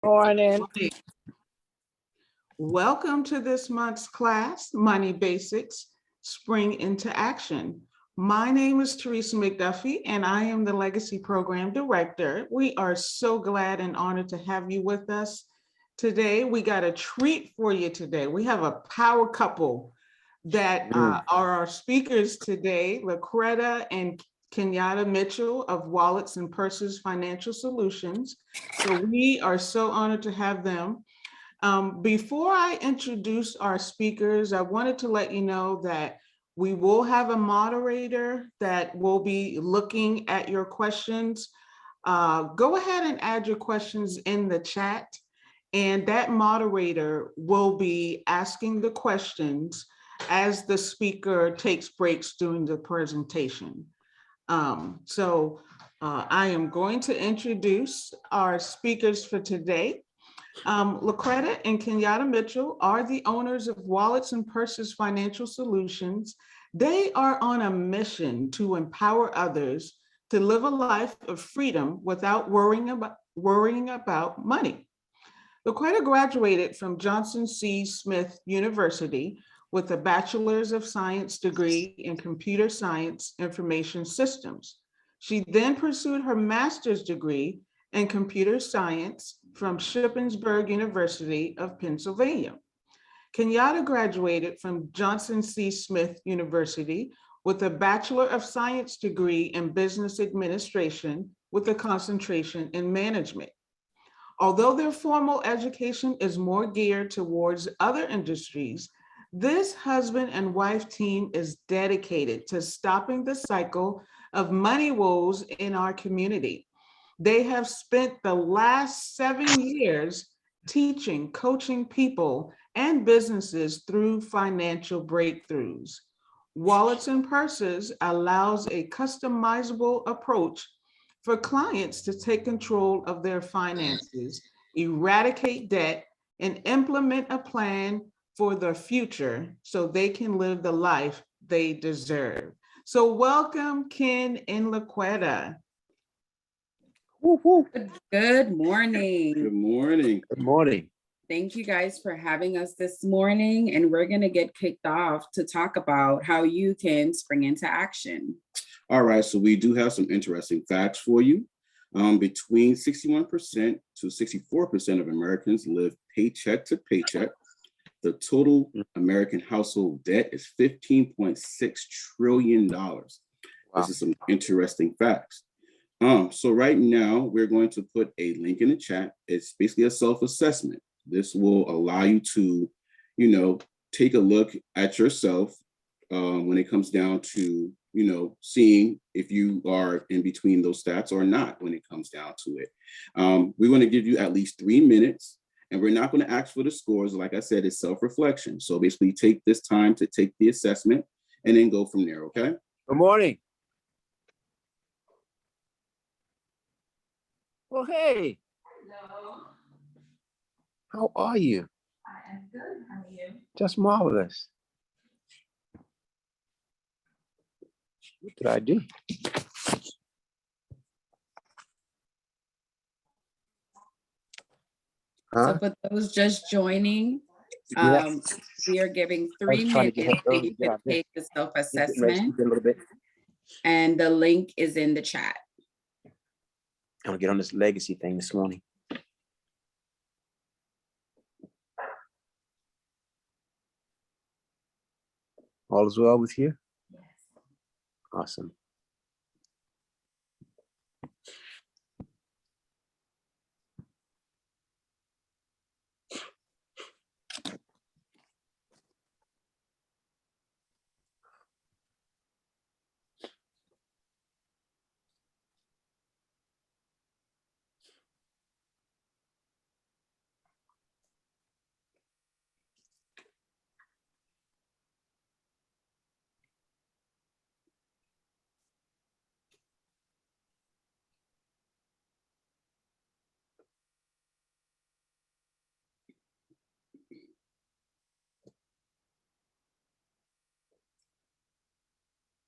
Morning. Welcome to this month's class, Money Basics, Spring into Action. My name is Teresa McDuffie, and I am the Legacy Program Director. We are so glad and honored to have you with us today. We got a treat for you today. We have a power couple that are our speakers today, LaQuetta and Kenyatta Mitchell of Wallets and Purses Financial Solutions. So we are so honored to have them. Before I introduce our speakers, I wanted to let you know that we will have a moderator that will be looking at your questions. Go ahead and add your questions in the chat, and that moderator will be asking the questions as the speaker takes breaks during the presentation. I am going to introduce our speakers for today. LaQuetta and Kenyatta Mitchell are the owners of Wallets and Purses Financial Solutions. They are on a mission to empower others to live a life of freedom without worrying about money. LaQuetta graduated from Johnson C. Smith University with a Bachelor's of Science degree in Computer Science Information Systems. She then pursued her master's degree in Computer Science from Shippensburg University of Pennsylvania. Kenyatta graduated from Johnson C. Smith University with a Bachelor of Science degree in Business Administration with a concentration in Management. Although their formal education is more geared towards other industries, this husband and wife team is dedicated to stopping the cycle of money woes in our community. They have spent the last 7 years teaching, coaching people and businesses through financial breakthroughs. Wallets and Purses allows a customizable approach for clients to take control of their finances, eradicate debt, and implement a plan for the future so they can live the life they deserve. So welcome, Ken and LaQuetta. Good morning. Good morning. Good morning. Thank you guys for having us this morning. And we're going to get kicked off to talk about how you can spring into action. All right, so we do have some interesting facts for you. Between 61% to 64% of Americans live paycheck to paycheck. The total American household debt is $15.6 trillion. Wow. This is some interesting facts. So right now we're going to put a link in the chat. It's basically a self-assessment. This will allow you to, take a look at yourself when it comes down to, seeing if you are in between those stats or not when it comes down to it. We're going to give you at least 3 minutes, and we're not going to ask for the scores. Like I said, it's self-reflection. So basically take this time to take the assessment and then go from there, okay? Good morning. Well, hey. Hello. How are you? I am good. How are you? Just marvelous. What did I do? So for those just joining, we are giving 3 minutes for you to take the self-assessment, and the link is in the chat. I'm gonna get on this legacy thing this morning. All is well with you? Yes. Awesome.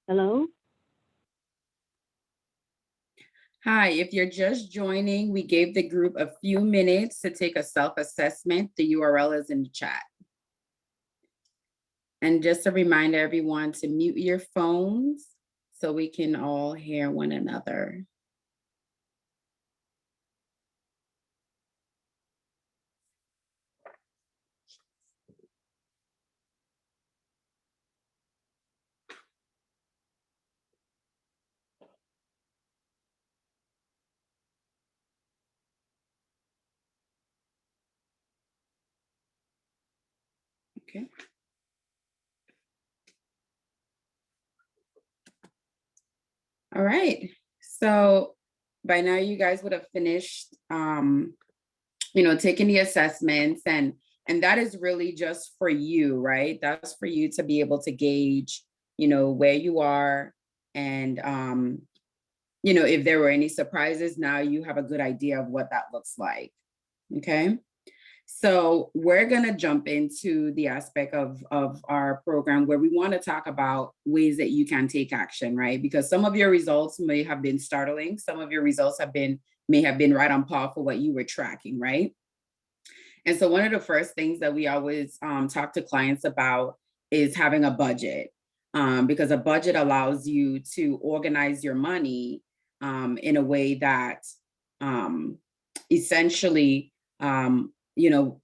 Hello? Hi, if you're just joining, we gave the group a few minutes to take a self-assessment. The URL is in the chat. And just a reminder, everyone, to mute your phones so we can all hear one another. Okay. All right. So by now you guys would have finished, taking the assessments, and that is really just for you, right? That's for you to be able to gauge, where you are, and if there were any surprises, now you have a good idea of what that looks like. Okay. So we're going to jump into the aspect of our program where we want to talk about ways that you can take action, right? Because some of your results may have been startling. Some of your results may have been right on par for what you were tracking, right? And so one of the first things that we always talk to clients about is having a budget, because a budget allows you to organize your money in a way that essentially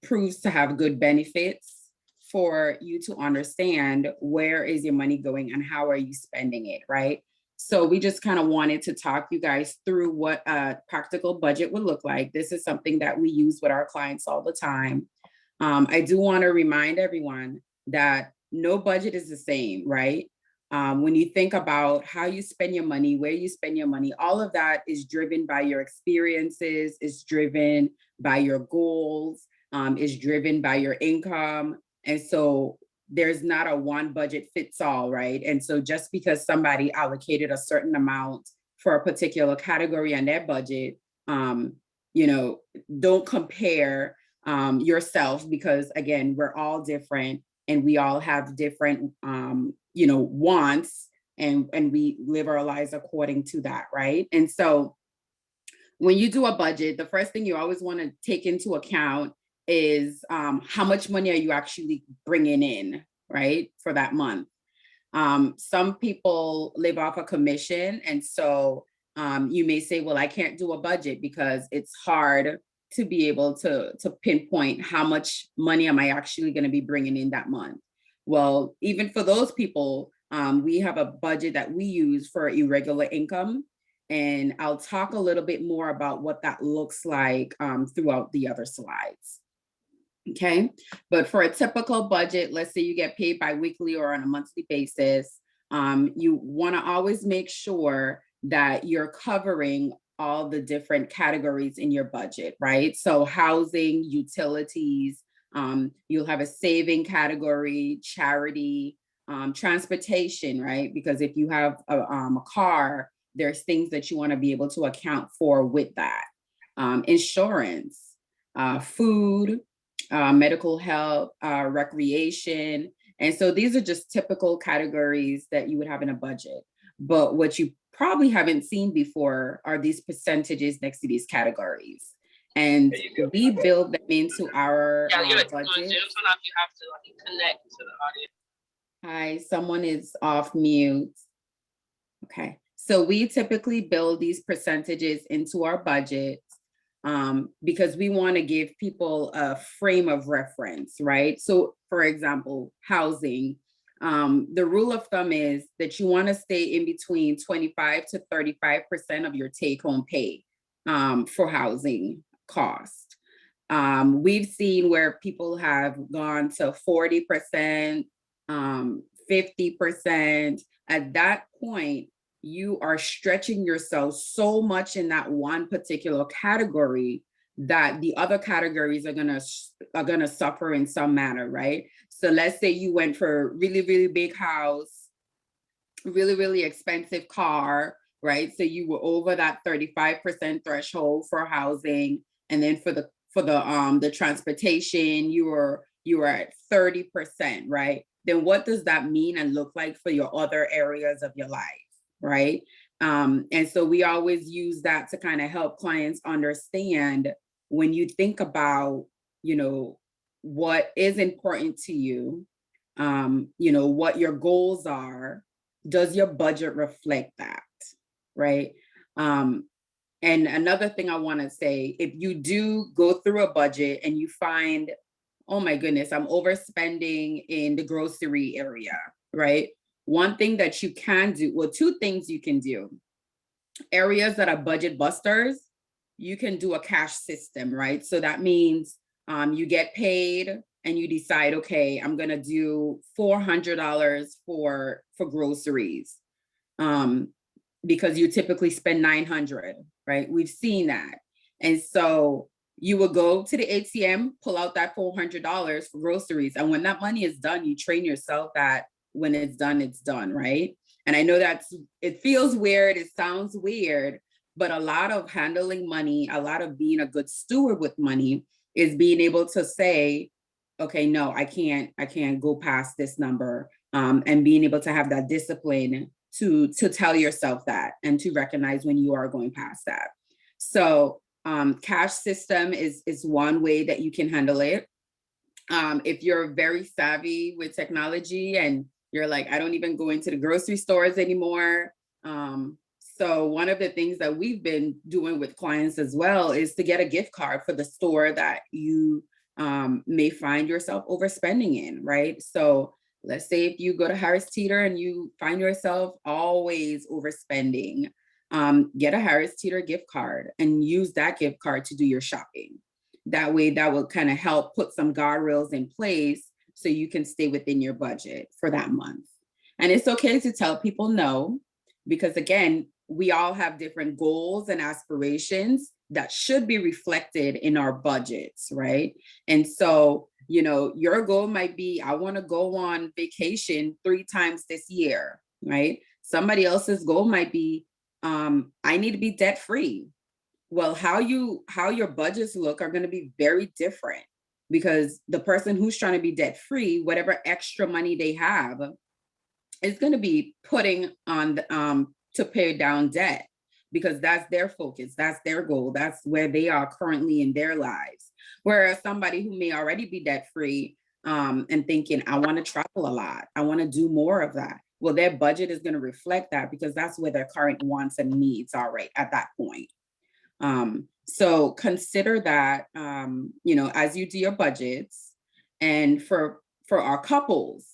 proves to have good benefits for you to understand where is your money going and how are you spending it, right? So we just kind of wanted to talk you guys through what a practical budget would look like. This is something that we use with our clients all the time. I do want to remind everyone that no budget is the same, right? When you think about how you spend your money, where you spend your money, all of that is driven by your experiences, is driven by your goals, is driven by your income. And so there's not a one budget fits all, right? And so just because somebody allocated a certain amount for a particular category on their budget, don't compare yourself, because again, we're all different and we all have different, wants, and we live our lives according to that, right? And so when you do a budget, the first thing you always want to take into account is how much money are you actually bringing in, right, for that month. Some people live off a commission, and so you may say, well, I can't do a budget because it's hard to be able to pinpoint how much money am I actually going to be bringing in that month. Well, even for those people, we have a budget that we use for irregular income. And I'll talk a little bit more about what that looks like throughout the other slides. Okay, but for a typical budget, let's say you get paid bi-weekly or on a monthly basis, you want to always make sure that you're covering all the different categories in your budget, right? So housing, utilities, you'll have a saving category, charity, transportation, right? Because if you have a car, there's things that you want to be able to account for with that. Insurance, food, medical health, recreation. And so these are just typical categories that you would have in a budget. But what you probably haven't seen before are these percentages next to these categories. And we build them into our budget. Hi, someone is off mute. Okay, so we typically build these percentages into our budget because we want to give people a frame of reference, right? So for example, housing, the rule of thumb is that you want to stay in between 25 to 35% of your take-home pay for housing cost. We've seen where people have gone to 40%, 50%. At that point, you are stretching yourself so much in that one particular category that the other categories are gonna suffer in some manner, right? So let's say you went for really, really big house, really, really expensive car, right? So you were over that 35% threshold for housing, and then for the transportation, you were at 30%, right? Then what does that mean and look like for your other areas of your life, right? And so we always use that to kind of help clients understand when you think about, what is important to you, what your goals are, does your budget reflect that, right? And another thing I want to say, if you do go through a budget and you find, oh my goodness, I'm overspending in the grocery area, right? One thing that you can do, well, two things you can do. Areas that are budget busters, you can do a cash system, right? So that means you get paid and you decide, okay, I'm gonna do $400 for groceries, because you typically spend $900, right? We've seen that. And so you will go to the ATM, pull out that $400 for groceries. And when that money is done, you train yourself that when it's done, right? And I know it feels weird, it sounds weird, but a lot of handling money, a lot of being a good steward with money is being able to say, okay, no, I can't go past this number, and being able to have that discipline to tell yourself that and to recognize when you are going past that. So cash system is one way that you can handle it. If you're very savvy with technology and you're like, I don't even go into the grocery stores anymore. So one of the things that we've been doing with clients as well is to get a gift card for the store that you may find yourself overspending in, right? So let's say if you go to Harris Teeter and you find yourself always overspending, get a Harris Teeter gift card and use that gift card to do your shopping. That way, that will kind of help put some guardrails in place so you can stay within your budget for that month. And it's okay to tell people no, because again, we all have different goals and aspirations that should be reflected in our budgets, right? And so, your goal might be, I want to go on vacation 3 times this year, right? Somebody else's goal might be, I need to be debt free. Well, how your budgets look are going to be very different, because the person who's trying to be debt free, whatever extra money they have is going to be putting on to pay down debt, because that's their focus, that's their goal, that's where they are currently in their lives. Whereas somebody who may already be debt free and thinking, I want to travel a lot, I want to do more of that. Well, their budget is going to reflect that, because that's where their current wants and needs are right at that point. So consider that, as you do your budgets. And for our couples,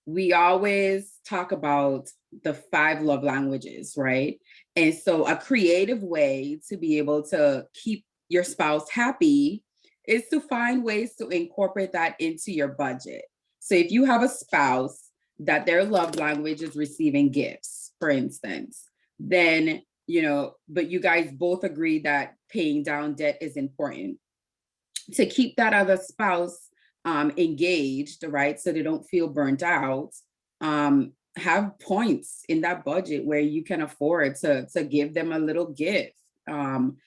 we always talk about the 5 love languages, right? And so a creative way to be able to keep your spouse happy is to find ways to incorporate that into your budget. So if you have a spouse that their love language is receiving gifts, for instance, then, but you guys both agree that paying down debt is important. To keep that other spouse engaged, right? So they don't feel burnt out, have points in that budget where you can afford to give them a little gift,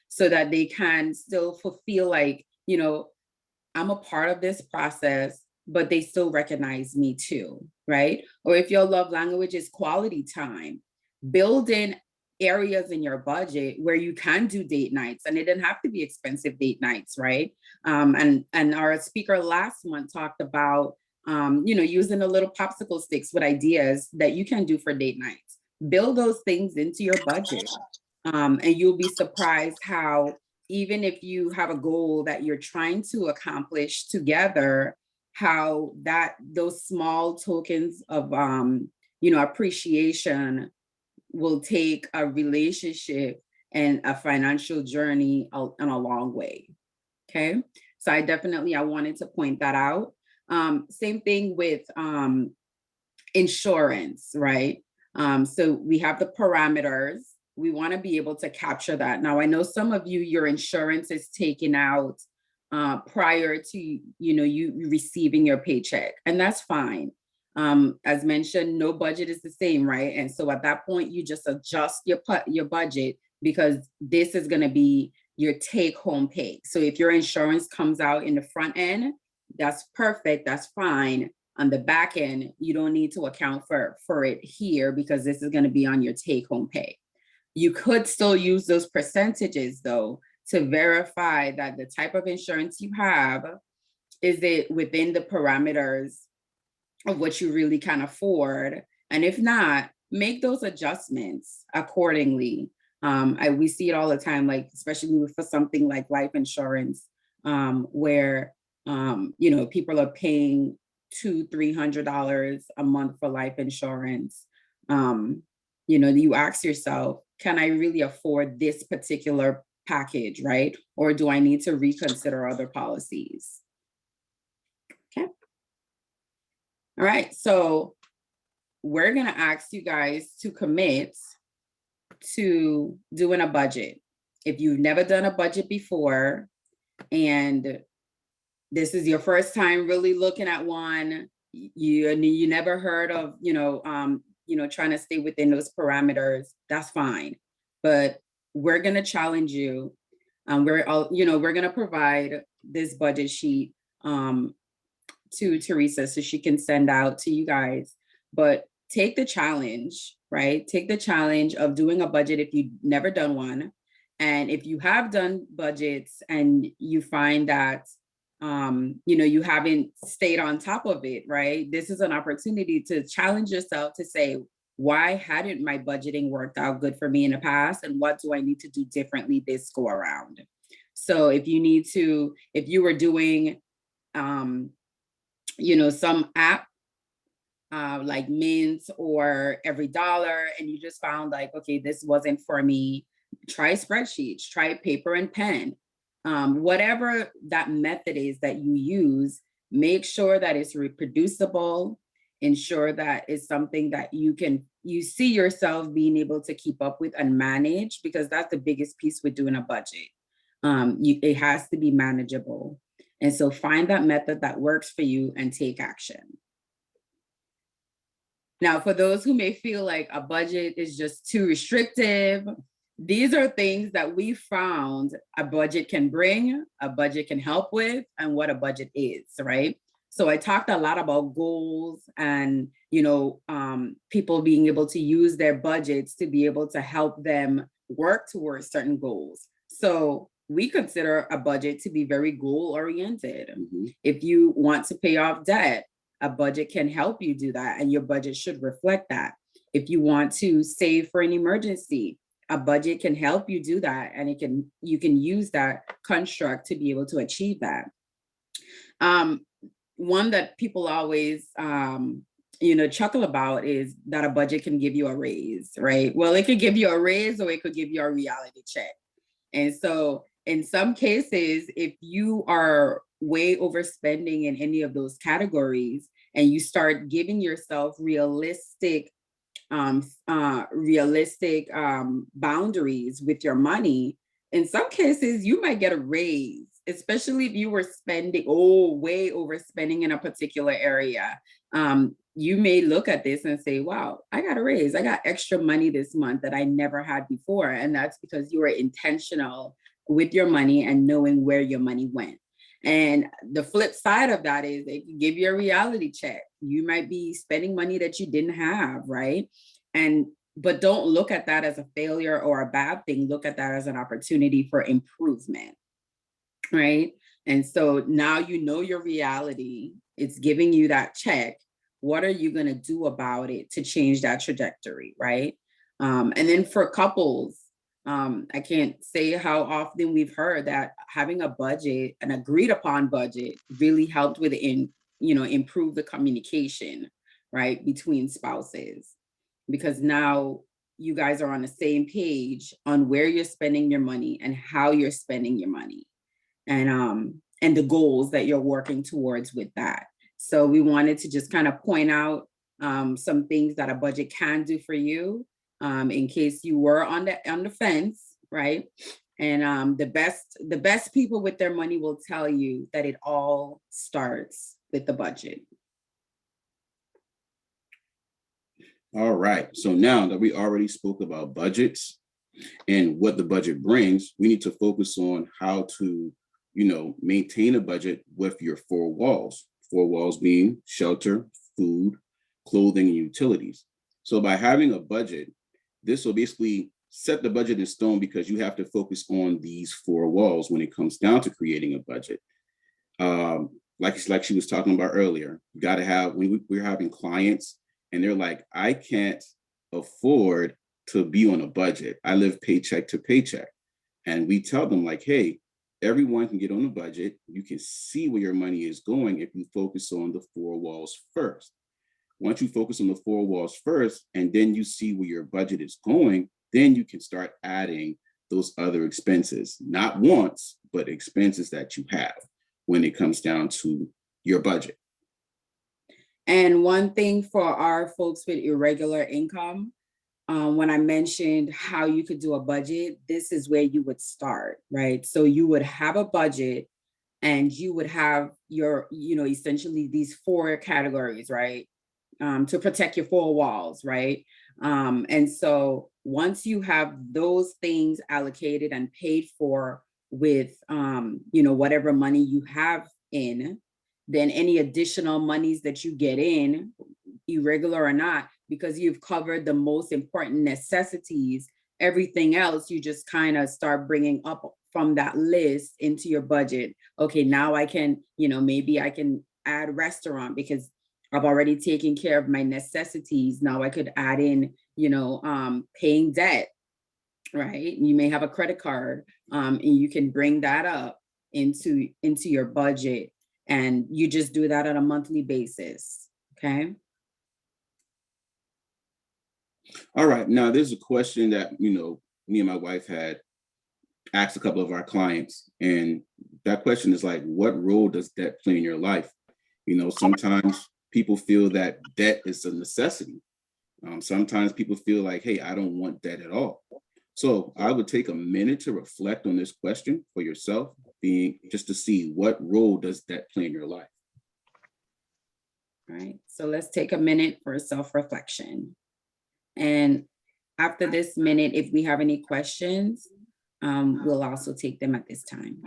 so that they can still feel like, I'm a part of this process, but they still recognize me too, right? Or if your love language is quality time, build in areas in your budget where you can do date nights, and it doesn't have to be expensive date nights, right? And our speaker last month talked about, using a little popsicle sticks with ideas that you can do for date nights. Build those things into your budget, and you'll be surprised how, even if you have a goal that you're trying to accomplish together, how those small tokens of appreciation will take a relationship and a financial journey on a long way. Okay, so I wanted to point that out. Same thing with insurance, right? So we have the parameters. We want to be able to capture that. Now, I know some of you, your insurance is taken out prior to you receiving your paycheck, and that's fine. As mentioned, no budget is the same, right? And so at that point, you just adjust your budget, because this is going to be your take-home pay. So if your insurance comes out in the front end, that's perfect, that's fine. on the back end, you don't need to account for it here because this is going to be on your take-home pay. You could still use those percentages though to verify that the type of insurance you have, is it within the parameters of what you really can afford? And if not, make those adjustments accordingly. We see it all the time, like especially for something like life insurance, where people are paying $200-300 a month for life insurance. You ask yourself, can I really afford this particular package, right? Or do I need to reconsider other policies? Okay. All right, so we're gonna ask you guys to commit to doing a budget. If you've never done a budget before, and this is your first time really looking at one, you never heard of, trying to stay within those parameters, that's fine. But we're gonna challenge you. We're gonna provide this budget sheet to Teresa so she can send out to you guys. But take the challenge, right? Take the challenge of doing a budget if you've never done one. And if you have done budgets and you find that you haven't stayed on top of it, right? This is an opportunity to challenge yourself to say, why hadn't my budgeting worked out good for me in the past? And what do I need to do differently this go around? So if you were doing, some app like Mint or Every Dollar, and you just found like, okay, this wasn't for me, try spreadsheets, try paper and pen. Whatever that method is that you use, make sure that it's reproducible, ensure that it's something that you see yourself being able to keep up with and manage, because that's the biggest piece with doing a budget. It has to be manageable. And so find that method that works for you and take action. Now, for those who may feel like a budget is just too restrictive, these are things that we found a budget can bring, a budget can help with, and what a budget is, right? So I talked a lot about goals and, people being able to use their budgets to be able to help them work towards certain goals. So we consider a budget to be very goal-oriented. Mm-hmm. If you want to pay off debt, a budget can help you do that, and your budget should reflect that. If you want to save for an emergency, a budget can help you do that, and you can use that construct to be able to achieve that. One that people always chuckle about is that a budget can give you a raise, right? Well, it could give you a raise or it could give you a reality check. And so in some cases, if you are way overspending in any of those categories and you start giving yourself realistic boundaries with your money, in some cases you might get a raise, especially if you were spending way overspending in a particular area. You may look at this and say, wow, I got a raise. I got extra money this month that I never had before. And that's because you were intentional with your money and knowing where your money went. And the flip side of that is they can give you a reality check. You might be spending money that you didn't have, right? But don't look at that as a failure or a bad thing. Look at that as an opportunity for improvement, right? And so now you know your reality. It's giving you that check. What are you going to do about it to change that trajectory, right? And then for couples, I can't say how often we've heard that having a budget, an agreed upon budget, really helped with improve the communication, right, between spouses, because now you guys are on the same page on where you're spending your money and how you're spending your money, and the goals that you're working towards with that. So we wanted to just kind of point out some things that a budget can do for you, in case you were on the fence, right? And the best people with their money will tell you that it all starts with the budget. All right. So now that we already spoke about budgets and what the budget brings, we need to focus on how to, maintain a budget with your four walls. 4 walls being shelter, food, clothing, and utilities. So by having a budget, this will basically set the budget in stone because you have to focus on these 4 walls when it comes down to creating a budget. Like she was talking about earlier, you got to have, when we're having clients and they're like, I can't afford to be on a budget. I live paycheck to paycheck. And we tell them like, hey, everyone can get on a budget. You can see where your money is going if you focus on the 4 walls first. Once you focus on the 4 walls first, and then you see where your budget is going, then you can start adding those other expenses, not wants, but expenses that you have when it comes down to your budget. And one thing for our folks with irregular income, when I mentioned how you could do a budget, this is where you would start, right? So you would have a budget and you would have your, essentially these 4 categories, right? To protect your 4 walls, right? And so once you have those things allocated and paid for with, whatever money you have in, then any additional monies that you get in, irregular or not, because you've covered the most important necessities, everything else you just kind of start bringing up from that list into your budget. Okay, now I can, maybe I can add restaurant because I've already taken care of my necessities. Now I could add in, paying debt, right? You may have a credit card, and you can bring that up into your budget, and you just do that on a monthly basis, okay? All right, now there's a question that, me and my wife had asked a couple of our clients, and that question is like, what role does debt play in your life? Sometimes people feel that debt is a necessity. Sometimes people feel like, hey, I don't want debt at all. So I would take a minute to reflect on this question for yourself, being just to see what role does debt play in your life. All right, so let's take a minute for self-reflection. And after this minute, if we have any questions, we'll also take them at this time.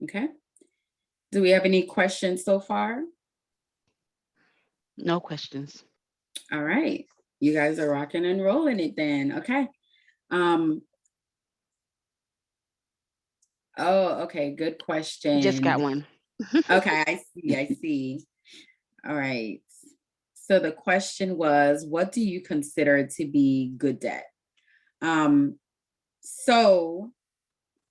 Okay. Do we have any questions so far? No questions. All right. You guys are rocking and rolling it then. Okay. Oh, okay. Good question. Just got one. Okay, I see. All right. So the question was, what do you consider to be good debt? So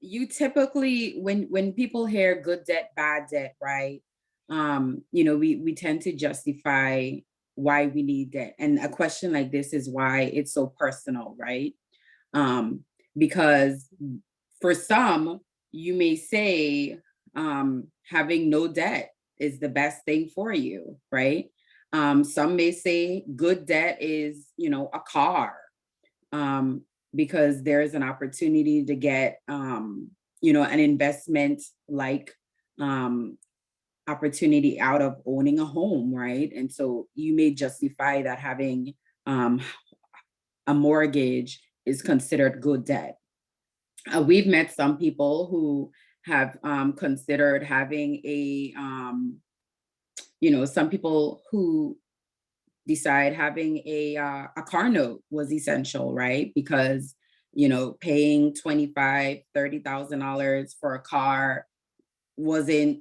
you typically, when people hear good debt, bad debt, right? We tend to justify why we need debt. And a question like this is why it's so personal, right? Because for some, you may say having no debt is the best thing for you, right? Some may say good debt is, a car, because there's an opportunity to get, an investment like opportunity out of owning a home, right? And so you may justify that having a mortgage is considered good debt. We've met some people who have considered having a, some people who decide having a car note was essential, right? Because, paying $25,000, $30,000 for a car wasn't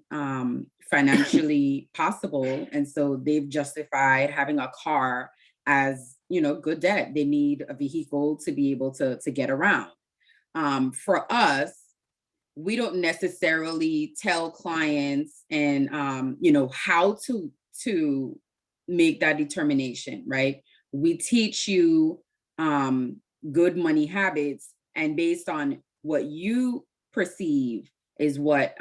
financially possible. And so they've justified having a car as, good debt. They need a vehicle to be able to get around. For us, we don't necessarily tell clients and, how to make that determination, right? We teach you good money habits, and based on what you perceive is what,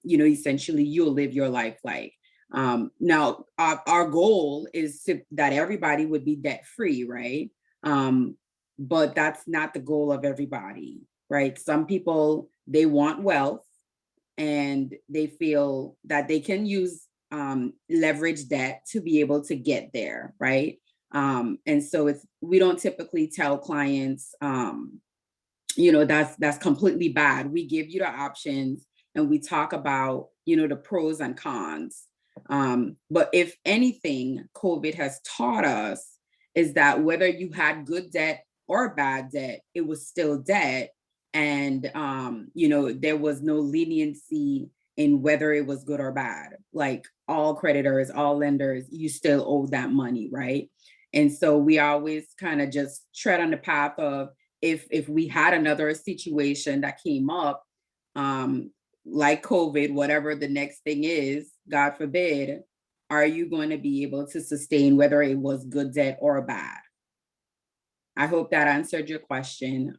essentially you'll live your life like. Now, our goal is that everybody would be debt free, right? But that's not the goal of everybody, right? Some people, they want wealth and they feel that they can use leverage debt to be able to get there, right? And so we don't typically tell clients, that's completely bad. We give you the options and we talk about, the pros and cons. But if anything, COVID has taught us is that whether you had good debt or bad debt, it was still debt. And, there was no leniency in whether it was good or bad. Like all creditors, all lenders, you still owe that money, right? And so we always kind of just tread on the path of if we had another situation that came up, like COVID, whatever the next thing is, God forbid, are you going to be able to sustain whether it was good debt or bad? I hope that answered your question.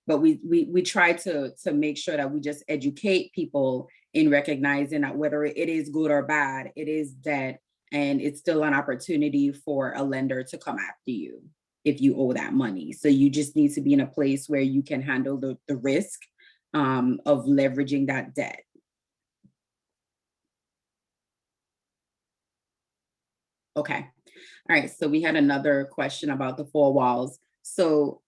But we try to make sure that we just educate people in recognizing that whether it is good or bad, it is debt, and it's still an opportunity for a lender to come after you if you owe that money. So you just need to be in a place where you can handle the risk of leveraging that debt. Okay. All right. So we had another question about the 4 walls. So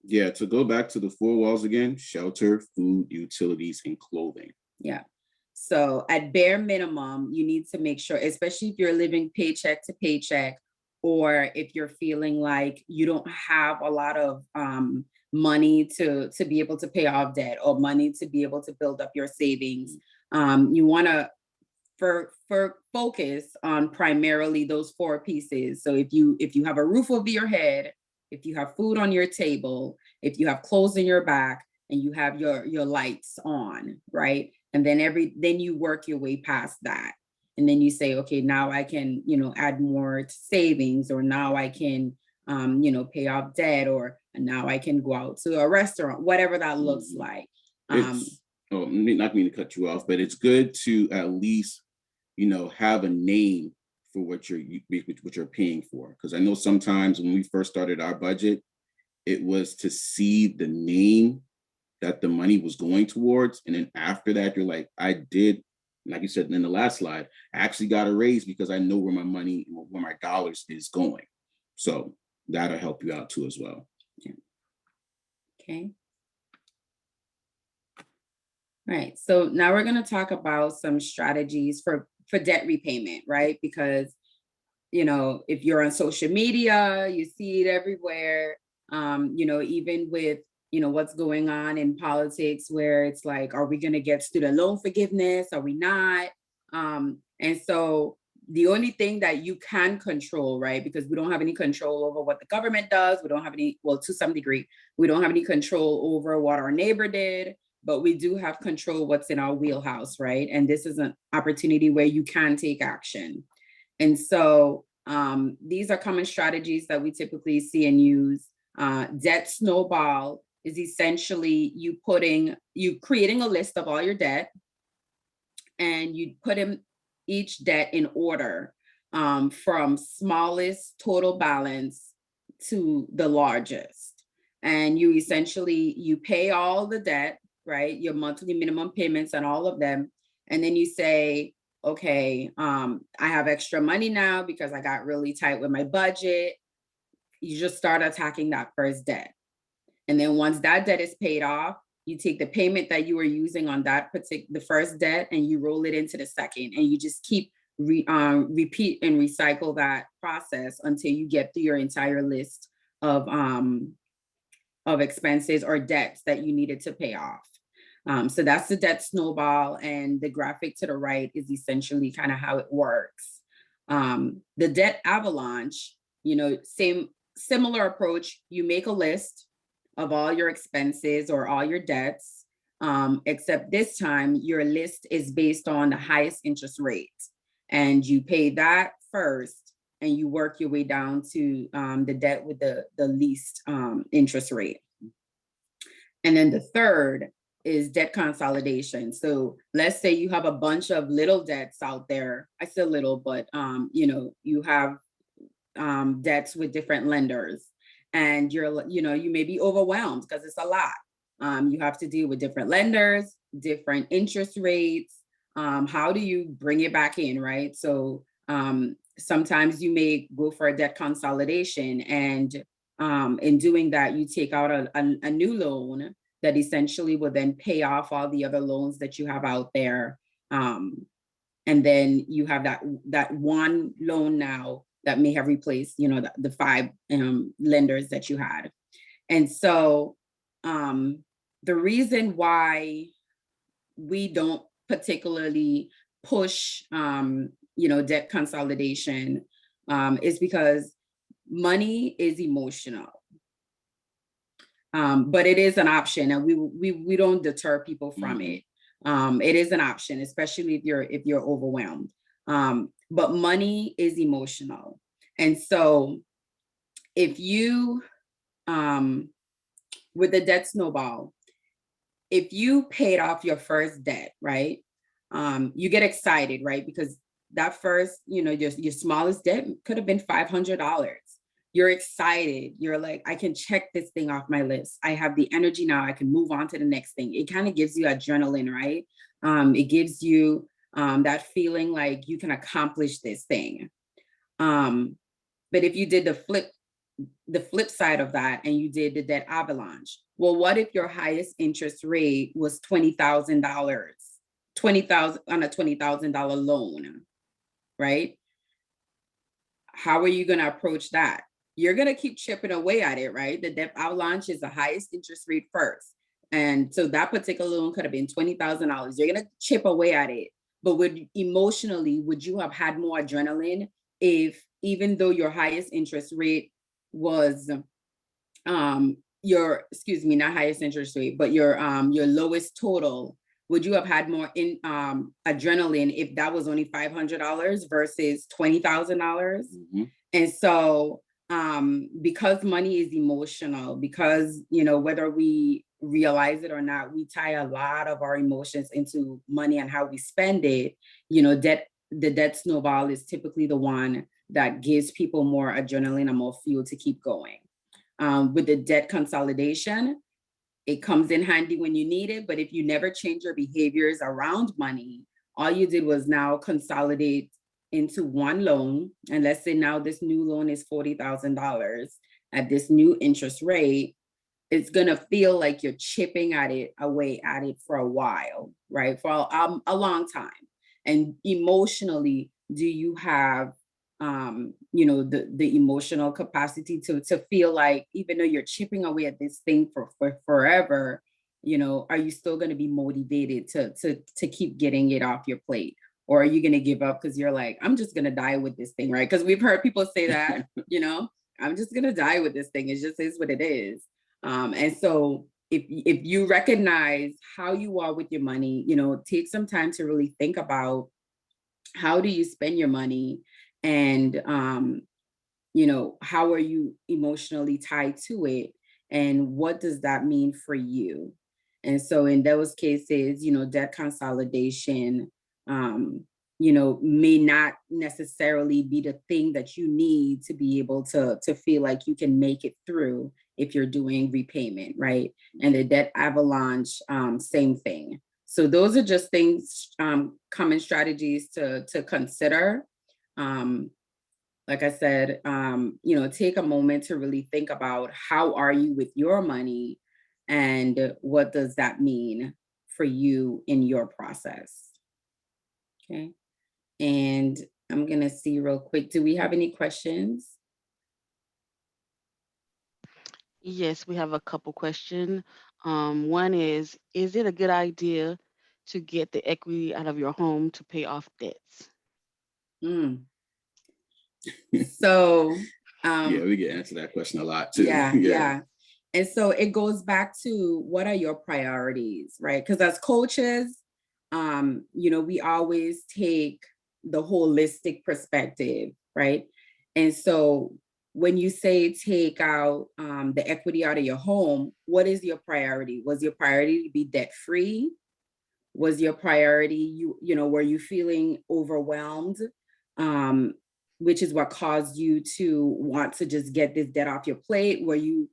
yeah, to go back to the 4 walls again: shelter, food, utilities, and clothing. Yeah. So at bare minimum, you need to make sure, especially if you're living paycheck to paycheck, or if you're feeling like you don't have a lot of money to be able to pay off debt or money to be able to build up your savings, you want to focus on primarily those 4 pieces. So if you have a roof over your head, if you have food on your table, if you have clothes in your back, and you have your lights on, right? And then you work your way past that. And then you say, okay, now I can, add more to savings, or now I can, pay off debt, or now I can go out to a restaurant, whatever that looks like. Not mean to cut you off, but it's good to at least, have a name for what you're paying for. Because I know sometimes when we first started our budget, it was to see the name that the money was going towards. And then after that, you're like, I did, like you said in the last slide, I actually got a raise because I know where my money, where my dollars is going. So that'll help you out too as well. Yeah. Okay. All right. So now we're going to talk about some strategies for debt repayment, right? Because, if you're on social media, you see it everywhere. Even with what's going on in politics, where it's like, are we going to get student loan forgiveness? Are we not? And so the only thing that you can control, right? Because we don't have any control over what the government does. We don't have any, well, to some degree, we don't have any control over what our neighbor did, but we do have control what's in our wheelhouse, right? And this is an opportunity where you can take action. And so these are common strategies that we typically see and use. Debt snowball is essentially you creating a list of all your debt, and you put in each debt in order, from smallest total balance to the largest. And you pay all the debt, right? Your monthly minimum payments and all of them. And then you say, okay, I have extra money now because I got really tight with my budget. You just start attacking that first debt. And then once that debt is paid off, you take the payment that you were using on that the first debt, and you roll it into the second, and you just keep repeat and recycle that process until you get through your entire list of expenses or debts that you needed to pay off. So that's the debt snowball, and the graphic to the right is essentially kind of how it works. The debt avalanche, similar approach. You make a list of all your expenses or all your debts, except this time your list is based on the highest interest rate, and you pay that first, and you work your way down to the debt with the least interest rate. And then the third is debt consolidation. So let's say you have a bunch of little debts out there. I say little, but you know, you have debts with different lenders, and you may be overwhelmed because it's a lot. You have to deal with different lenders, different interest rates. How do you bring it back in, right? So sometimes you may go for a debt consolidation, and in doing that, you take out a new loan that essentially will then pay off all the other loans that you have out there. And then you have that one loan now that may have replaced, the five lenders that you had. And so the reason why we don't particularly push, debt consolidation is because money is emotional. But it is an option, and we don't deter people from it. It is an option, especially if you're overwhelmed. But money is emotional. And so if you, with the debt snowball, if you paid off your first debt, right? You get excited, right? Because that first, your smallest debt could have been $500. You're excited. You're like, I can check this thing off my list. I have the energy now. I can move on to the next thing. It kind of gives you adrenaline, right? It gives you that feeling like you can accomplish this thing. But if you did the flip side of that, and you did the debt avalanche, well, what if your highest interest rate was $20,000 on a $20,000 loan, right? How are you going to approach that? You're going to keep chipping away at it, right? The debt avalanche is the highest interest rate first. And so that particular loan could have been $20,000. You're going to chip away at it. But would you have had more adrenaline if, even though your highest interest rate was not highest interest rate, but your lowest total, would you have had more adrenaline if that was only $500 versus $20,000? Mm-hmm. And so because money is emotional, because, whether we realize it or not, we tie a lot of our emotions into money and how we spend it. The debt snowball is typically the one that gives people more adrenaline and more fuel to keep going. With the debt consolidation, it comes in handy when you need it, but if you never change your behaviors around money, all you did was now consolidate into one loan. And let's say now this new loan is $40,000 at this new interest rate. It's going to feel like you're chipping away at it for a while, right? For a long time. And emotionally, do you have the emotional capacity to feel like, even though you're chipping away at this thing for forever, are you still going to be motivated to keep getting it off your plate? Or are you going to give up because you're like, I'm just going to die with this thing, right? Because we've heard people say that, I'm just going to die with this thing. It just is what it is. And so if you recognize how you are with your money, take some time to really think about, how do you spend your money? And, how are you emotionally tied to it? And what does that mean for you? And so in those cases, debt consolidation, may not necessarily be the thing that you need to be able to feel like you can make it through if you're doing repayment, right? And the debt avalanche, same thing. So those are just things, common strategies to consider. Like I said, take a moment to really think about, how are you with your money, and what does that mean for you in your process? Okay. And I'm going to see real quick, do we have any questions? Yes, we have a couple questions. One is it a good idea to get the equity out of your home to pay off debts? So, yeah, we get answer that question a lot too. Yeah. And so it goes back to, what are your priorities, right? Because as coaches, we always take the holistic perspective, right? And so when you say take out the equity out of your home, what is your priority? Was your priority to be debt free? Was your priority, were you feeling overwhelmed? Which is what caused you to want to just get this debt off your plate? Were you,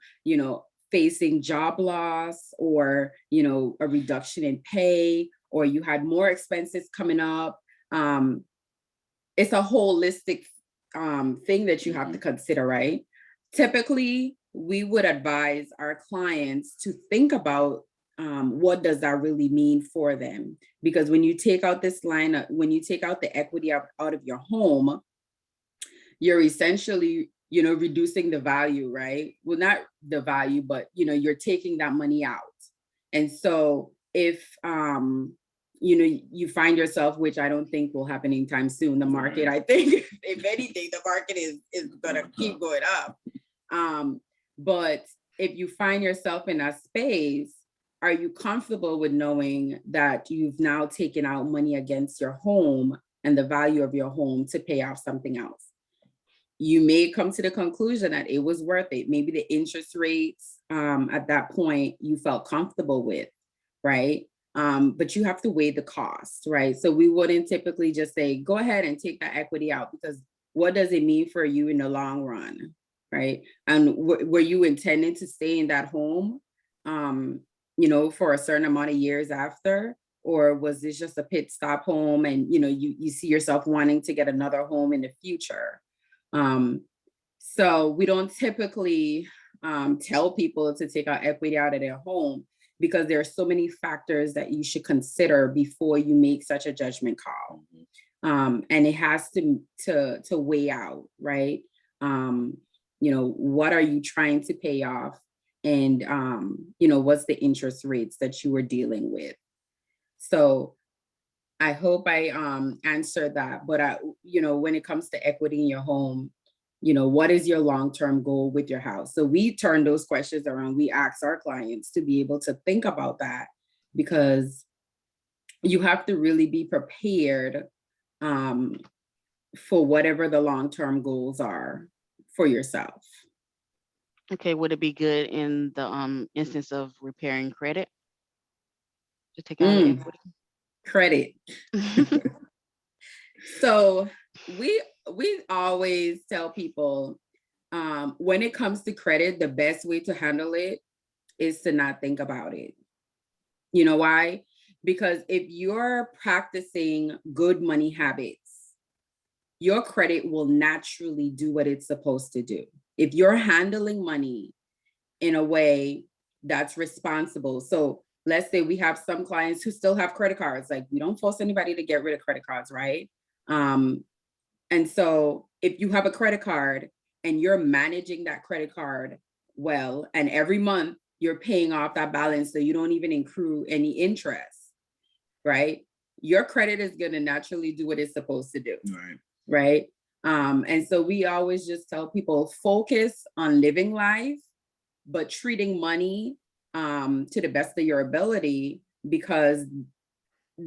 facing job loss, or, a reduction in pay, or you had more expenses coming up? It's a holistic thing that you have to consider, right? Typically, we would advise our clients to think about what does that really mean for them? Because when you take out when you take out the equity out of your home, you're essentially, reducing the value, right? Well, not the value, but, you're taking that money out. And so if, you find yourself, which I don't think will happen anytime soon, the market, I think, if anything, the market is gonna keep going up. But if you find yourself in that space, are you comfortable with knowing that you've now taken out money against your home and the value of your home to pay off something else? You may come to the conclusion that it was worth it. Maybe the interest rates at that point you felt comfortable with, right? But you have to weigh the cost, right? So we wouldn't typically just say, go ahead and take that equity out, because what does it mean for you in the long run, right? And were you intending to stay in that home, for a certain amount of years after? Or was this just a pit stop home and, you see yourself wanting to get another home in the future? So we don't typically tell people to take out equity out of their home, because there are so many factors that you should consider before you make such a judgment call. And it has to weigh out, right? What are you trying to pay off? And, what's the interest rates that you were dealing with? So I hope I answered that. But, when it comes to equity in your home, what is your long-term goal with your house? So we turn those questions around. We ask our clients to be able to think about that, because you have to really be prepared for whatever the long-term goals are for yourself. Okay, would it be good in the instance of repairing credit to take out the equity? Credit. So we always tell people, when it comes to credit, the best way to handle it is to not think about it. You know why? Because if you're practicing good money habits, your credit will naturally do what it's supposed to do. If you're handling money in a way that's responsible. So let's say we have some clients who still have credit cards. Like, we don't force anybody to get rid of credit cards, right? And so if you have a credit card and you're managing that credit card well, and every month you're paying off that balance so you don't even accrue any interest, right? Your credit is going to naturally do what it's supposed to do. Right. And so we always just tell people, focus on living life, but treating money to the best of your ability, because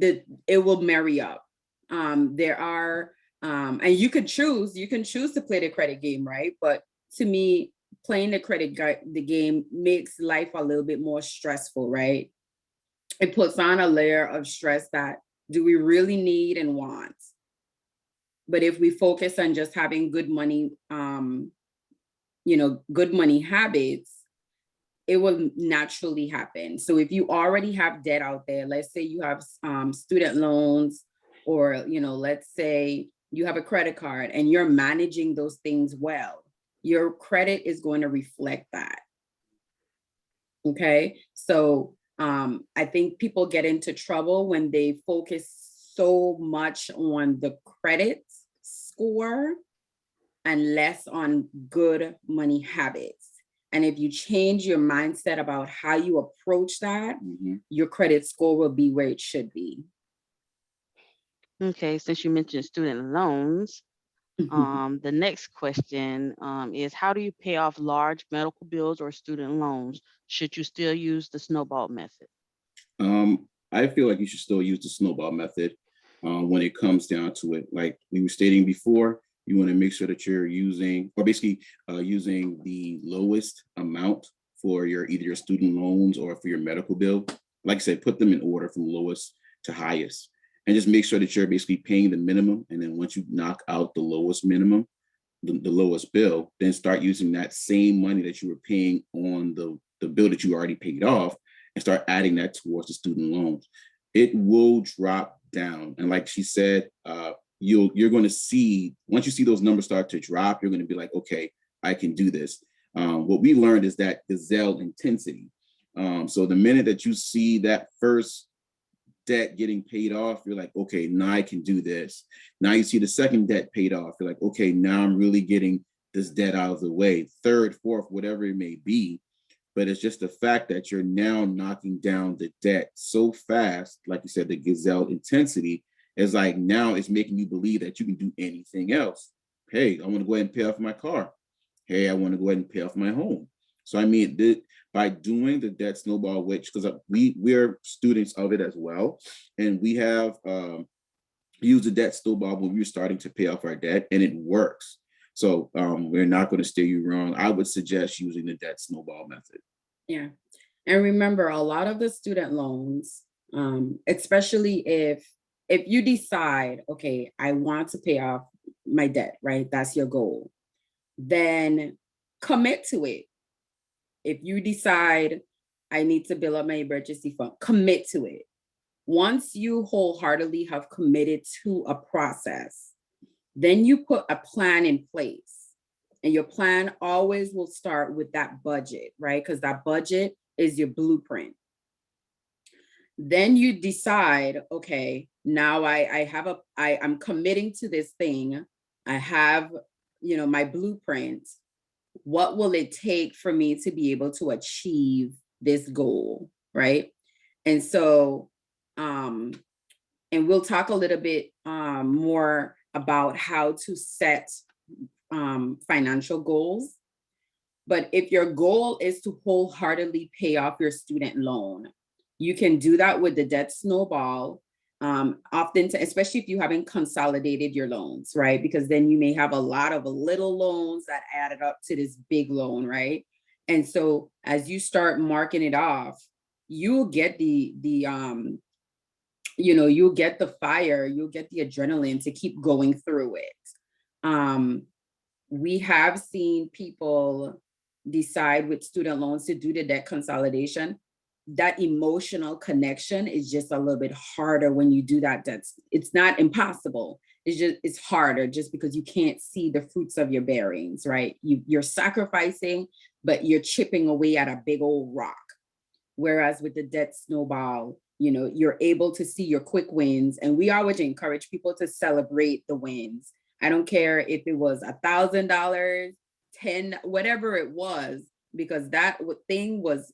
it will marry up. There are, and you can choose to play the credit game, right? But to me, playing the game makes life a little bit more stressful, right? It puts on a layer of stress that do we really need and want? But if we focus on just having good money, good money habits, it will naturally happen. So if you already have debt out there, let's say you have student loans, or, let's say you have a credit card and you're managing those things well, your credit is going to reflect that. Okay. So I think people get into trouble when they focus so much on the credit score and less on good money habits. And if you change your mindset about how you approach that, your credit score will be where it should be. Okay, since you mentioned student loans, the next question is, how do you pay off large medical bills or student loans? Should you still use the snowball method? I feel like you should still use the snowball method when it comes down to it. Like we were stating before, You want to make sure that you're using, or basically using the lowest amount for your either your student loans or for your medical bill. Like I said, put them in order from lowest to highest, and just make sure that you're basically paying the minimum. And then once you knock out the lowest minimum, the lowest bill, then start using that same money that you were paying on the bill that you already paid off and start adding that towards the student loans. It will drop down. And like she said, you're going to see, once you see those numbers start to drop, you're going to be like, okay, I can do this. What we learned is that gazelle intensity. So the minute that you see that first debt getting paid off, you're like, okay, now I can do this. Now you see the second debt paid off. You're like, okay, now I'm really getting this debt out of the way. Third, fourth, whatever it may be. But it's just the fact that you're now knocking down the debt so fast, like you said, the gazelle intensity is like, now it's making you believe that you can do anything else. Hey, I want to go ahead and pay off my car. Hey, I want to go ahead and pay off my home. So I mean, by doing the debt snowball, which, because we're students of it as well, and we have used the debt snowball when we were starting to pay off our debt, and it works. So we're not going to steer you wrong. I would suggest using the debt snowball method. Yeah. And remember, a lot of the student loans, especially if you decide, okay, I want to pay off my debt, right? That's your goal. Then commit to it. If you decide I need to build up my emergency fund, commit to it. Once you wholeheartedly have committed to a process, then you put a plan in place. And your plan always will start with that budget, right? Because that budget is your blueprint. Then you decide, okay, now I'm committing to this thing. I have, my blueprint. What will it take for me to be able to achieve this goal, right? And so, and we'll talk a little bit more about how to set financial goals. But if your goal is to wholeheartedly pay off your student loan, you can do that with the debt snowball. Often, especially if you haven't consolidated your loans, right? Because then you may have a lot of little loans that added up to this big loan, right? And so as you start marking it off, you'll get you'll get the fire, you'll get the adrenaline to keep going through it. We have seen people decide with student loans to do the debt consolidation. That emotional connection is just a little bit harder when you do that. It's not impossible. It's harder just because you can't see the fruits of your bearings, right? You're sacrificing, but you're chipping away at a big old rock. Whereas with the debt snowball, you're able to see your quick wins. And we always encourage people to celebrate the wins. I don't care if it was $1,000, 10, whatever it was, because that thing was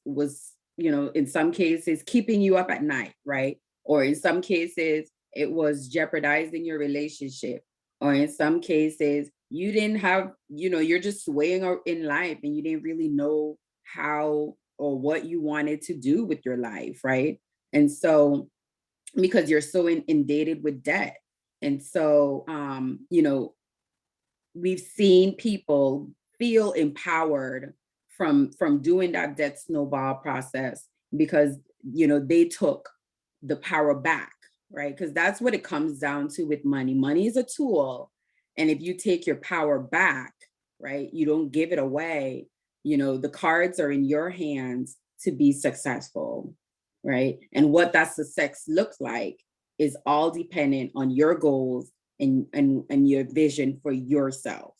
in some cases keeping you up at night, right? Or in some cases, it was jeopardizing your relationship. Or in some cases, you didn't have, you're just swaying in life and you didn't really know how or what you wanted to do with your life, right? And so, because you're so inundated with debt. And so, we've seen people feel empowered from doing that debt snowball process because, they took the power back, right? Because that's what it comes down to with money. Money is a tool. And if you take your power back, right, you don't give it away, the cards are in your hands to be successful, right? And what that success looks like is all dependent on your goals and your vision for yourself.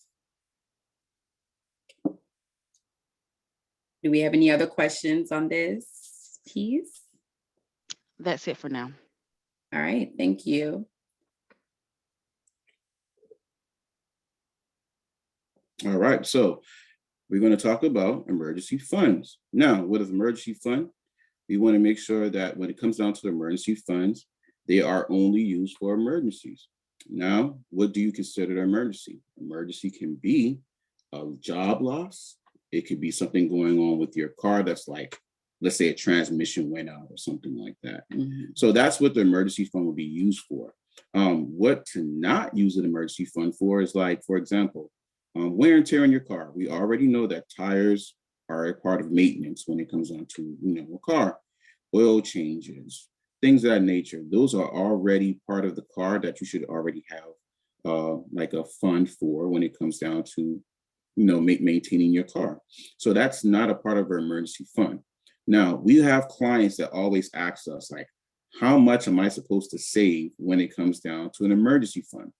Do we have any other questions on this piece? That's it for now. All right, thank you. All right, so we're going to talk about emergency funds. Now, what is emergency fund? We want to make sure that when it comes down to emergency funds, they are only used for emergencies. Now, what do you consider an emergency? Emergency can be a job loss. It could be something going on with your car that's like, let's say a transmission went out or something like that. Mm-hmm. So that's what the emergency fund would be used for. What to not use an emergency fund for is like, for example, wear and tear on your car. We already know that tires are a part of maintenance when it comes down to, a car. Oil changes, things of that nature. Those are already part of the car that you should already have like a fund for when it comes down to, maintaining your car. So that's not a part of our emergency fund. Now, we have clients that always ask us, like, how much am I supposed to save when it comes down to an emergency fund?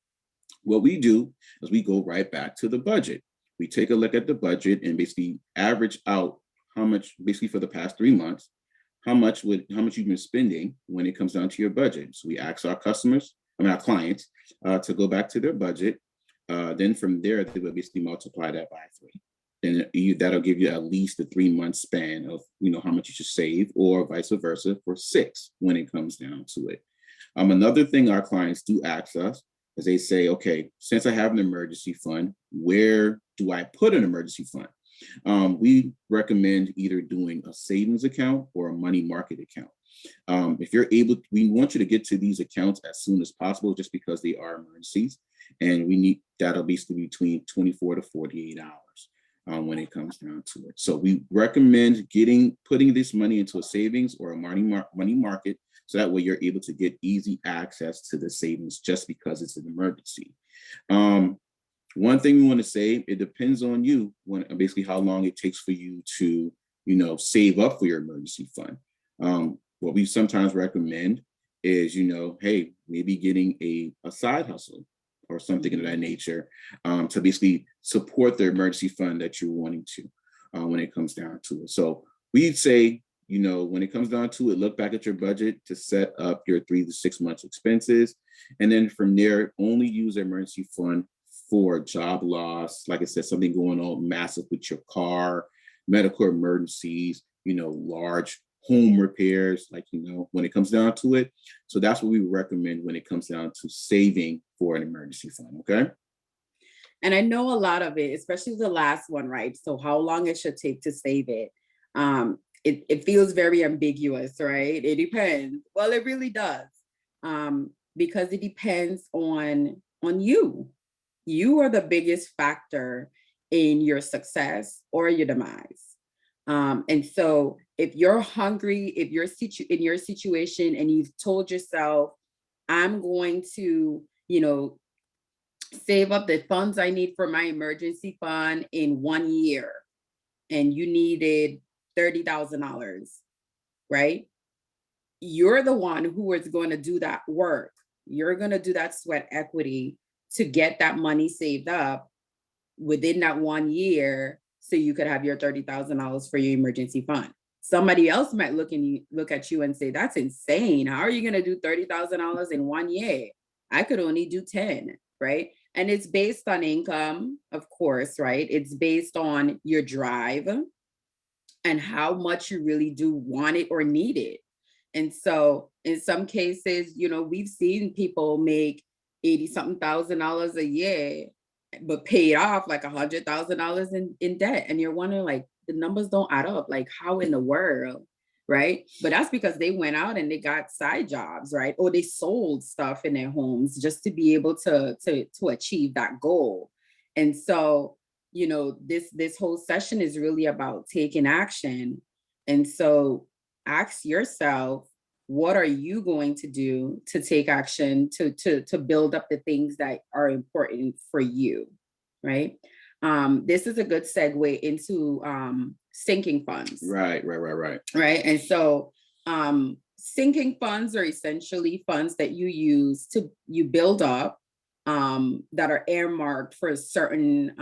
What we do is we go right back to the budget. We take a look at the budget and basically average out how much, basically for the past 3 months, how much you've been spending when it comes down to your budget. So we ask our our clients to go back to their budget. Then from there, they will basically multiply that by 3. And that'll give you at least a 3-month span of, how much you should save, or vice versa for 6 when it comes down to it. Another thing our clients do ask us is they say, okay, since I have an emergency fund, where do I put an emergency fund? We recommend either doing a savings account or a money market account. If you're able, we want you to get to these accounts as soon as possible, just because they are emergencies, and we need that'll basically between 24 to 48 hours. When it comes down to it. So we recommend putting this money into a savings or a money market, so that way you're able to get easy access to the savings just because it's an emergency. One thing we want to say, it depends on you when basically how long it takes for you to, save up for your emergency fund. What we sometimes recommend is, hey, maybe getting a side hustle or something of that nature, to basically support the emergency fund that you're wanting to when it comes down to it. So we'd say, when it comes down to it, look back at your budget to set up your 3 to 6 months expenses. And then from there, only use the emergency fund for job loss. Like I said, something going on massive with your car, medical emergencies, large home repairs, like, when it comes down to it. So that's what we recommend when it comes down to saving for an emergency fund, okay? And I know a lot of it, especially the last one, right? So how long it should take to save it. It feels very ambiguous, right? It depends. Well, it really does. Because it depends on you. You are the biggest factor in your success or your demise. And so if you're hungry, if you're in your situation and you've told yourself, I'm going to, save up the funds I need for my emergency fund in 1 year, and you needed $30,000, right? You're the one who is going to do that work. You're going to do that sweat equity to get that money saved up within that 1 year, so you could have your $30,000 for your emergency fund. Somebody else might look at you and say, that's insane. How are you going to do $30,000 in 1 year? I could only do 10, right? And it's based on income, of course, right? It's based on your drive and how much you really do want it or need it. And so in some cases, we've seen people make $80-something thousand a year, but paid off like $100,000 in debt. And you're wondering, like, the numbers don't add up. Like, how in the world, right? But that's because they went out and they got side jobs, right? Or they sold stuff in their homes just to be able to achieve that goal. And so, this whole session is really about taking action. And so ask yourself, what are you going to do to take action to build up the things that are important for you, right? This is a good segue into sinking funds. Right. Right. And so sinking funds are essentially funds that you build up that are earmarked for certain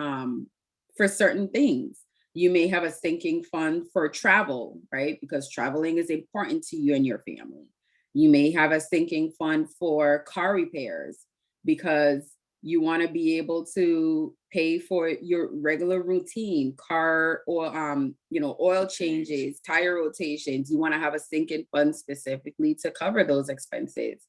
things. You may have a sinking fund for travel, right? Because traveling is important to you and your family. You may have a sinking fund for car repairs because you want to be able to pay for your regular routine car or, oil changes, tire rotations. You want to have a sinking fund specifically to cover those expenses.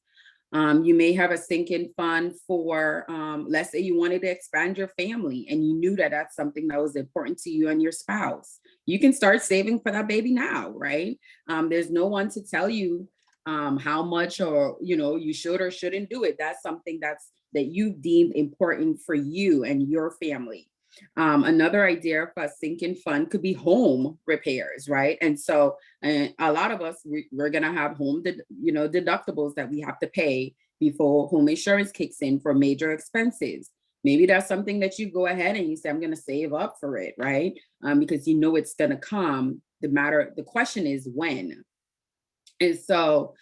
You may have a sinking fund for, let's say you wanted to expand your family and you knew that that's something that was important to you and your spouse. You can start saving for that baby now, right? There's no one to tell you how much, or, you should or shouldn't do it. That's something that you deemed important for you and your family. Another idea for a sinking fund could be home repairs, right? And so a lot of us, we're gonna have home, deductibles that we have to pay before home insurance kicks in for major expenses. Maybe that's something that you go ahead and you say, I'm gonna save up for it, right? Because it's gonna come. The question is when. And so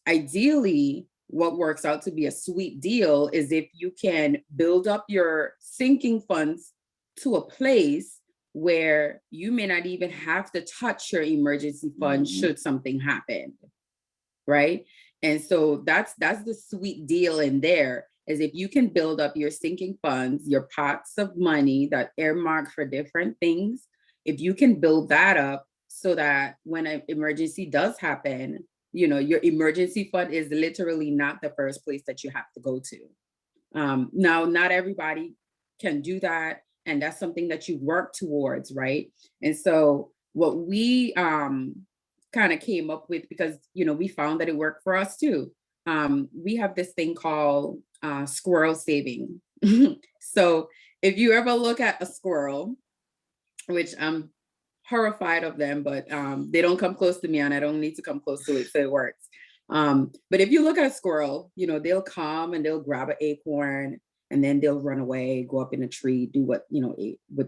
ideally, what works out to be a sweet deal is if you can build up your sinking funds to a place where you may not even have to touch your emergency fund should something happen, right? And so that's the sweet deal in there, is if you can build up your sinking funds, your pots of money that earmarked for different things, if you can build that up so that when an emergency does happen, your emergency fund is literally not the first place that you have to go to. Now, not everybody can do that. And that's something that you work towards, right? And so what we kind of came up with, because, we found that it worked for us too. We have this thing called squirrel saving. So if you ever look at a squirrel, which I'm horrified of them, but they don't come close to me and I don't need to come close to it, so it works. But if you look at a squirrel, they'll come and they'll grab an acorn and then they'll run away, go up in a tree, do what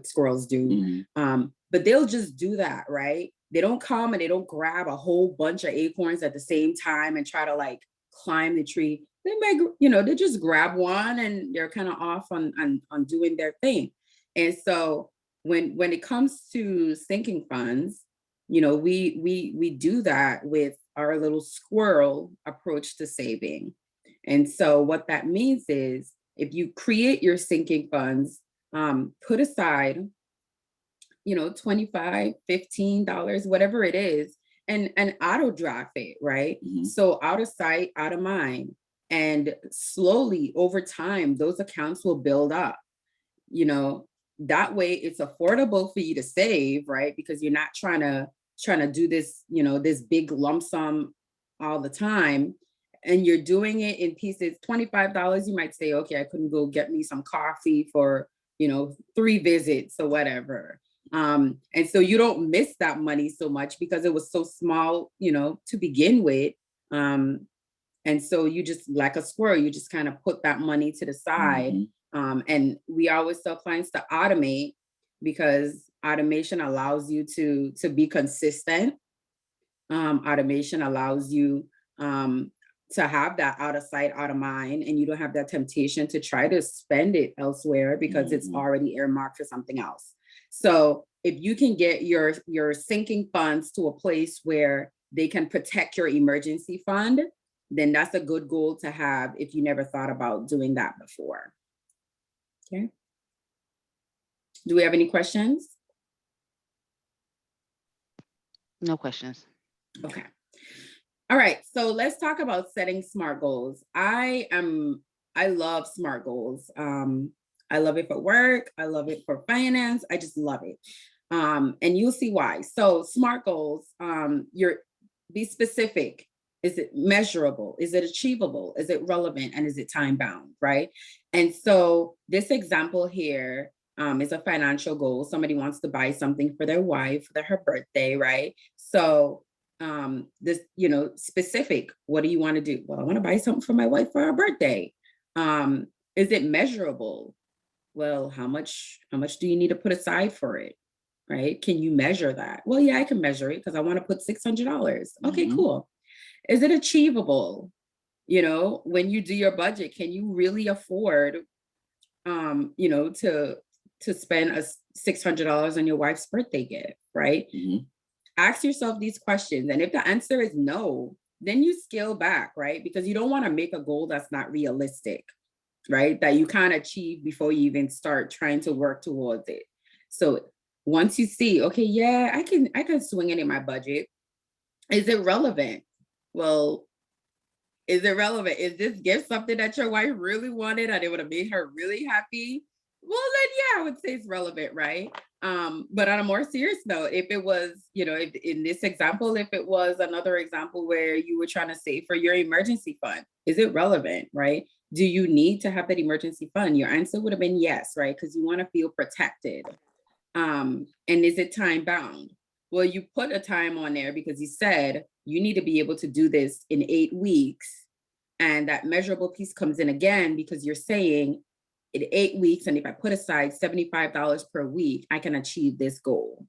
squirrels do. But they'll just do that, right? They don't come and they don't grab a whole bunch of acorns at the same time and try to like climb the tree. They might, they just grab one and they're kind of off on doing their thing. And so when it comes to sinking funds, we do that with our little squirrel approach to saving. And so what that means is, if you create your sinking funds, put aside, $25, $15, whatever it is, and auto draft it, right? So out of sight, out of mind. And slowly over time, those accounts will build up. That way it's affordable for you to save, right? Because you're not trying to do this, this big lump sum all the time. And you're doing it in pieces. $25, you might say, okay, I couldn't go get me some coffee for, 3 visits or whatever. And so you don't miss that money so much because it was so small, to begin with. And so you just, like a squirrel, you just kind of put that money to the side. And we always tell clients to automate, because automation allows you to be consistent. Automation allows you to have that out of sight, out of mind, and you don't have that temptation to try to spend it elsewhere because it's already earmarked for something else. So if you can get your sinking funds to a place where they can protect your emergency fund, then that's a good goal to have if you never thought about doing that before. Okay. Do we have any questions? No questions. Okay. All right. So let's talk about setting SMART goals. I love SMART goals. I love it for work. I love it for finance. I just love it. And you'll see why. So SMART goals, be specific. Is it measurable? Is it achievable? Is it relevant? And is it time bound, right? And so this example here is a financial goal. Somebody wants to buy something for their wife for her birthday, right? So this, specific, what do you want to do? Well, I want to buy something for my wife for her birthday. Is it measurable? Well, how much do you need to put aside for it? Right? Can you measure that? Well, yeah, I can measure it because I want to put $600. Okay, cool. Is it achievable? When you do your budget, can you really afford, to spend $600 on your wife's birthday gift, right? Ask yourself these questions. And if the answer is no, then you scale back, right? Because you don't want to make a goal that's not realistic, right? That you can't achieve before you even start trying to work towards it. So once you see, okay, yeah, I can swing it in my budget. Is it relevant? Well, is it relevant? Is this gift something that your wife really wanted and it would have made her really happy? Well, then yeah, I would say it's relevant, right? But on a more serious note, if it was, if in this example, if it was another example where you were trying to save for your emergency fund, is it relevant, right? Do you need to have that emergency fund? Your answer would have been yes, right? Because you want to feel protected. And is it time bound? Well, you put a time on there because you said you need to be able to do this in 8 weeks. And that measurable piece comes in again because you're saying in 8 weeks, and if I put aside $75 per week, I can achieve this goal.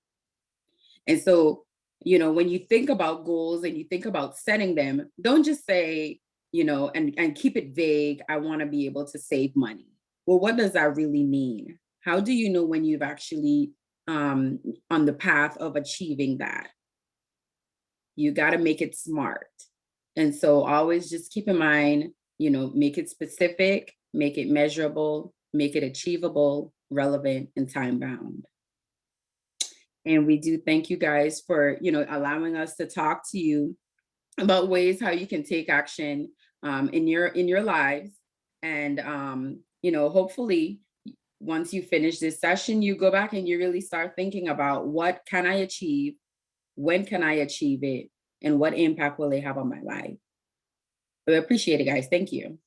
And so, when you think about goals and you think about setting them, don't just say, and keep it vague, I want to be able to save money. Well, what does that really mean? How do you know when you've actually on the path of achieving that? You got to make it smart. And so always just keep in mind, make it specific, make it measurable, make it achievable, relevant, and time bound. And we do thank you guys for, allowing us to talk to you about ways how you can take action in your lives. And, hopefully once you finish this session, you go back and you really start thinking about what can I achieve? When can I achieve it? And what impact will it have on my life? But I appreciate it, guys. Thank you.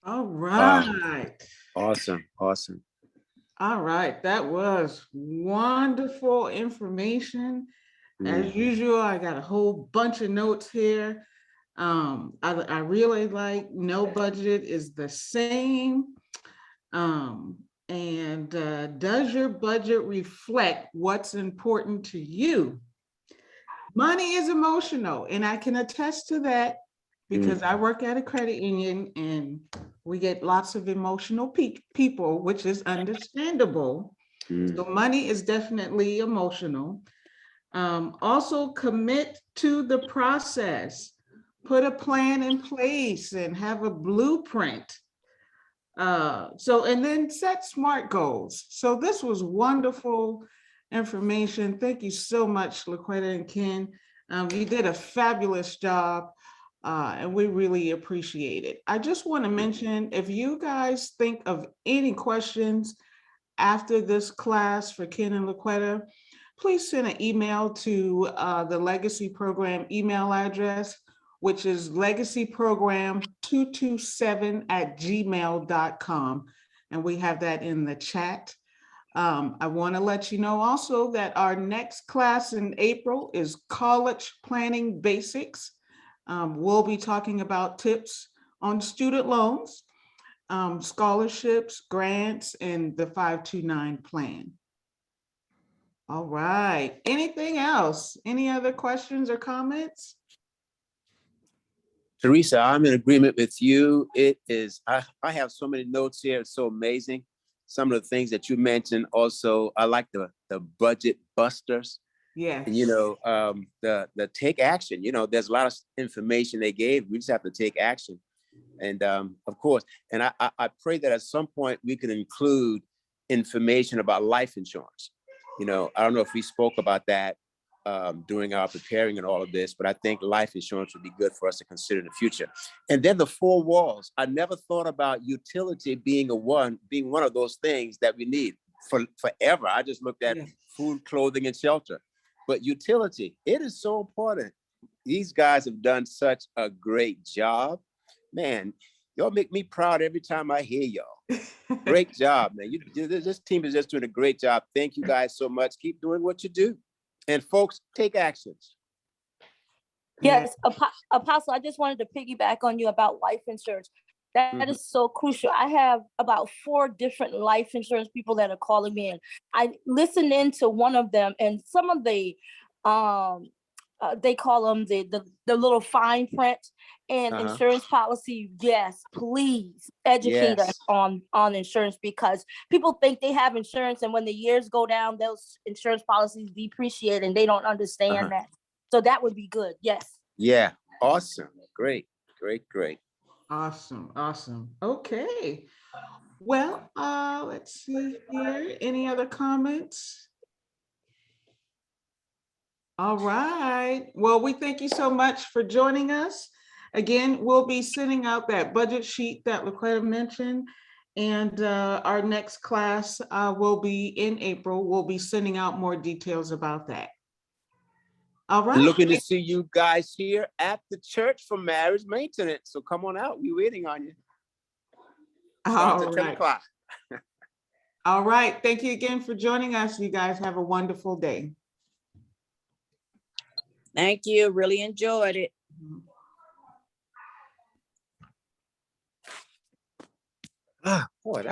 All right. Awesome. Awesome. All right. That was wonderful information. As usual, I got a whole bunch of notes here. I really like no budget is the same. And does your budget reflect what's important to you? Money is emotional, and I can attest to that because I work at a credit union and we get lots of emotional people, which is understandable. So money is definitely emotional. Also commit to the process, put a plan in place and have a blueprint. And then set SMART goals. So this was wonderful information. Thank you so much, LaQuetta and Ken. You did a fabulous job. And we really appreciate it. I just want to mention, if you guys think of any questions after this class for Ken and LaQuetta, please send an email to the Legacy Program email address, which is legacyprogram227@gmail.com. And we have that in the chat. I want to let you know also that our next class in April is College Planning Basics. We'll be talking about tips on student loans, scholarships, grants, and the 529 plan. All right. Anything else? Any other questions or comments? Teresa, I'm in agreement with you. It is, I have so many notes here. It's so amazing. Some of the things that you mentioned also, I like the budget busters. Yeah. And, the take action, there's a lot of information they gave. We just have to take action. And of course, and I pray that at some point we can include information about life insurance. I don't know if we spoke about that during our preparing and all of this, but I think life insurance would be good for us to consider in the future. And then the 4 walls. I never thought about utility being one of those things that we need forever. I just looked at food, clothing, and shelter. But utility, it is so important. These guys have done such a great job. Man, y'all make me proud every time I hear y'all. Great job, man. This team is just doing a great job. Thank you guys so much. Keep doing what you do. And folks, take actions. Yes, Apostle, I just wanted to piggyback on you about life insurance. That is so crucial. I have about 4 different life insurance people that are calling me, and I listened into one of them, and some of the they call them the little fine print and insurance policy. Yes, please educate us on insurance, because people think they have insurance, and when the years go down, those insurance policies depreciate, and they don't understand that. So that would be good. Yes. Yeah. Awesome. Great. Awesome. Okay. Well, let's see here. Any other comments? All right. Well, we thank you so much for joining us. Again, we'll be sending out that budget sheet that LaQuetta mentioned, And our next class will be in April. We'll be sending out more details about that. All right. Looking to see you guys here at the church for marriage maintenance. So come on out. We're waiting on you. Starts All at 10 right. o'clock. All right. Thank you again for joining us. You guys have a wonderful day. Thank you. Really enjoyed it. Boy, that